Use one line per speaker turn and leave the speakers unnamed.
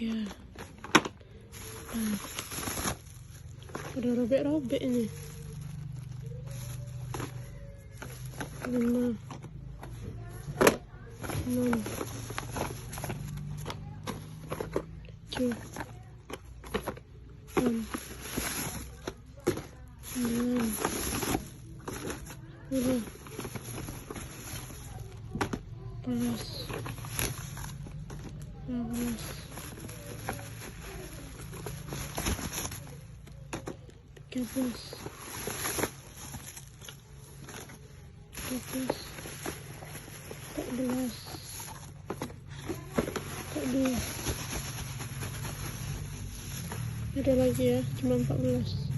Nah, udah robek-robek ini. 5, 6, 7, 8, 9, 10, 11, 12, 13, 14, 14, ada lagi ya, cuma 14.